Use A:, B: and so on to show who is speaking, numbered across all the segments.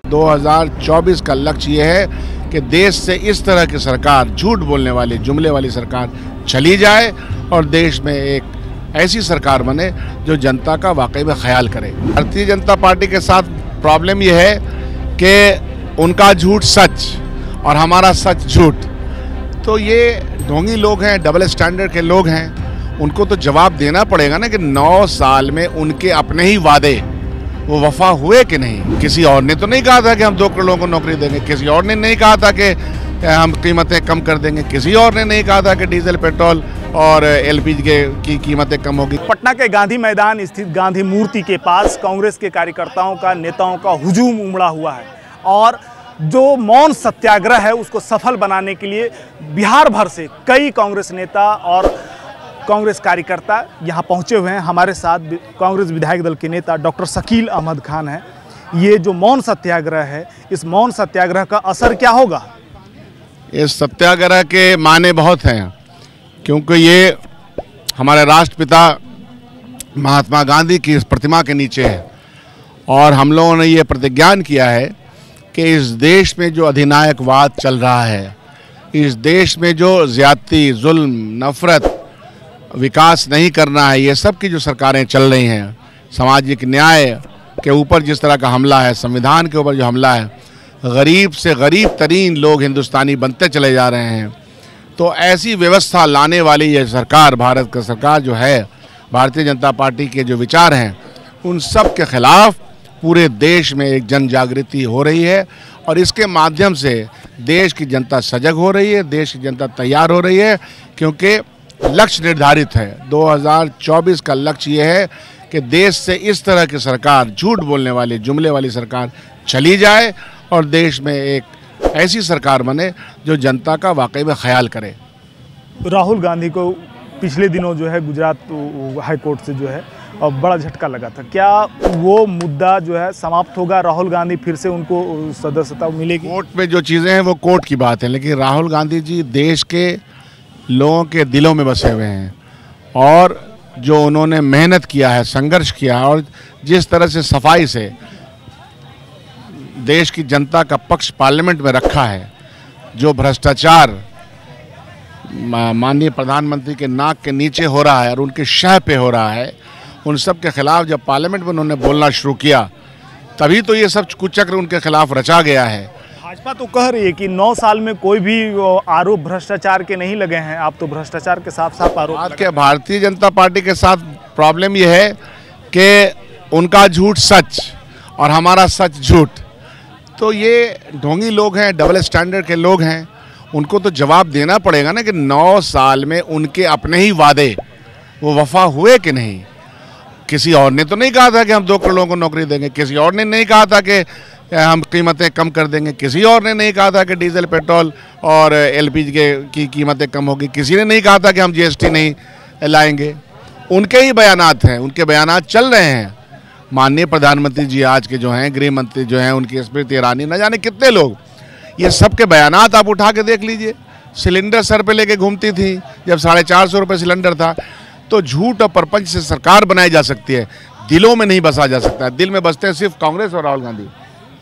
A: 2024 का लक्ष्य ये है कि देश से इस तरह की सरकार, झूठ बोलने वाली, जुमले वाली सरकार चली जाए और देश में एक ऐसी सरकार बने जो जनता का वाकई में ख्याल करे। भारतीय जनता पार्टी के साथ प्रॉब्लम ये है कि उनका झूठ सच और हमारा सच झूठ। तो ये ढोंगी लोग हैं, डबल स्टैंडर्ड के लोग हैं, उनको तो जवाब देना पड़ेगा ना कि 9 साल में उनके अपने ही वादे वो वफा हुए कि नहीं। किसी और ने तो नहीं कहा था कि हम 2 करोड़ लोगों को नौकरी देंगे, किसी और ने नहीं कहा था कि हम कीमतें कम कर देंगे, किसी और ने नहीं कहा था कि डीजल, पेट्रोल और एलपीजी की कीमतें कम होगी।
B: पटना के गांधी मैदान स्थित गांधी मूर्ति के पास कांग्रेस के कार्यकर्ताओं का, नेताओं का हुजूम उमड़ा हुआ है और जो मौन सत्याग्रह है उसको सफल बनाने के लिए बिहार भर से कई कांग्रेस नेता और कांग्रेस कार्यकर्ता यहाँ पहुँचे हुए हैं। हमारे साथ कांग्रेस विधायक दल के नेता डॉक्टर शकील अहमद खान हैं। ये जो मौन सत्याग्रह है, इस मौन सत्याग्रह का असर क्या होगा?
A: इस सत्याग्रह के माने बहुत हैं, क्योंकि ये हमारे राष्ट्रपिता महात्मा गांधी की इस प्रतिमा के नीचे है और हम लोगों ने ये प्रतिज्ञान किया है कि इस देश में जो अधिनायकवाद चल रहा है, इस देश में जो ज़्यादती, जुल्म, नफ़रत, विकास नहीं करना है, ये सब की जो सरकारें चल रही हैं, सामाजिक न्याय के ऊपर जिस तरह का हमला है, संविधान के ऊपर जो हमला है, गरीब से गरीब तरीन लोग हिंदुस्तानी बनते चले जा रहे हैं। तो ऐसी व्यवस्था लाने वाली ये सरकार, भारत का सरकार जो है, भारतीय जनता पार्टी के जो विचार हैं, उन सब के खिलाफ पूरे देश में एक जन जागृति हो रही है और इसके माध्यम से देश की जनता सजग हो रही है, देश की जनता तैयार हो रही है, क्योंकि लक्ष्य निर्धारित है। 2024 का लक्ष्य ये है कि देश से इस तरह की सरकार, झूठ बोलने वाली, जुमले वाली सरकार चली जाए और देश में एक ऐसी सरकार बने जो जनता का वाकई में ख्याल करे।
B: राहुल गांधी को पिछले दिनों जो है गुजरात हाई कोर्ट से जो है और बड़ा झटका लगा था। क्या वो मुद्दा जो है समाप्त होगा? राहुल गांधी फिर से उनको सदस्यता मिलेगी?
A: कोर्ट में जो चीज़ें हैं वो कोर्ट की बात है, लेकिन राहुल गांधी जी देश के लोगों के दिलों में बसे हुए हैं और जो उन्होंने मेहनत किया है, संघर्ष किया है और जिस तरह से सफाई से देश की जनता का पक्ष पार्लियामेंट में रखा है, जो भ्रष्टाचार माननीय प्रधानमंत्री के नाक के नीचे हो रहा है और उनके शह पे हो रहा है, उन सब के खिलाफ जब पार्लियामेंट में उन्होंने बोलना शुरू किया, तभी तो ये सब कुचक्र उनके खिलाफ रचा गया है।
B: भाजपा तो कह रही है कि 9 साल में कोई भी आरोप भ्रष्टाचार के नहीं लगे हैं। आप तो भ्रष्टाचार के साफ साफ आरोप
A: आज के भारतीय जनता पार्टी के साथ प्रॉब्लम ये है कि उनका झूठ सच और हमारा सच झूठ। तो ये ढोंगी लोग हैं, डबल स्टैंडर्ड के लोग हैं, उनको तो जवाब देना पड़ेगा ना कि 9 साल में उनके अपने ही वादे वो वफा हुए कि नहीं। किसी और ने तो नहीं कहा था कि हम 2 करोड़ लोगों को नौकरी देंगे, किसी और ने नहीं कहा था कि हम कीमतें कम कर देंगे, किसी और ने नहीं कहा था कि डीजल, पेट्रोल और एलपीजी की कीमतें कम होगी, किसी ने नहीं कहा था कि हम जीएसटी नहीं लाएंगे। उनके ही बयानात हैं, उनके बयानात चल रहे हैं। माननीय प्रधानमंत्री जी आज के जो हैं, गृह मंत्री जो हैं, उनकी स्मृति ईरानी, न जाने कितने लोग, ये सब के बयानात आप उठा के देख लीजिए। सिलेंडर सर पे लेके घूमती थी जब 450 रुपये सिलेंडर था। तो झूठ और प्रपंच से सरकार बनाई जा सकती है, दिलों में नहीं बसा जा सकता है। दिल में बसते हैं सिर्फ कांग्रेस और राहुल गांधी।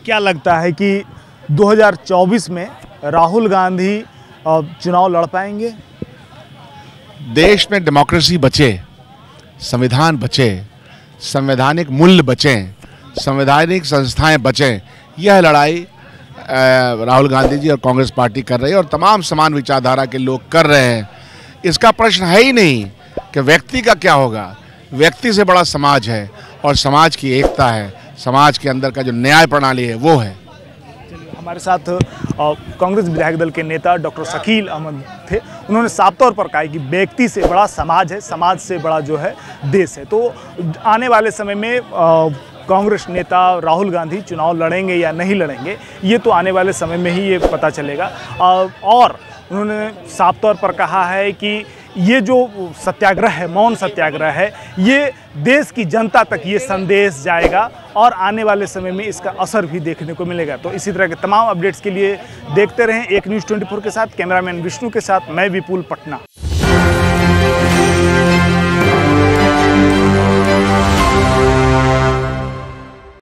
B: क्या लगता है कि 2024 में राहुल गांधी चुनाव लड़ पाएंगे?
A: देश में डेमोक्रेसी बचे, संविधान बचे, संवैधानिक मूल्य बचें, संवैधानिक संस्थाएं बचें, यह लड़ाई राहुल गांधी जी और कांग्रेस पार्टी कर रही है और तमाम समान विचारधारा के लोग कर रहे हैं। इसका प्रश्न है ही नहीं कि व्यक्ति का क्या होगा। व्यक्ति से बड़ा समाज है और समाज की एकता है, समाज के अंदर का जो न्याय प्रणाली है वो है।
B: हमारे साथ कांग्रेस विधायक दल के नेता डॉक्टर शकील अहमद थे। उन्होंने साफ तौर पर कहा कि व्यक्ति से बड़ा समाज है, समाज से बड़ा जो है देश है। तो आने वाले समय में कांग्रेस नेता राहुल गांधी चुनाव लड़ेंगे या नहीं लड़ेंगे, ये तो आने वाले समय में ही ये पता चलेगा। और उन्होंने साफ तौर पर कहा है कि ये जो सत्याग्रह है, मौन सत्याग्रह है, ये देश की जनता तक ये संदेश जाएगा और आने वाले समय में इसका असर भी देखने को मिलेगा। तो इसी तरह के तमाम अपडेट्स के लिए देखते रहें एक न्यूज़ 24 के साथ। कैमरामैन विष्णु के साथ मैं विपुल, पटना।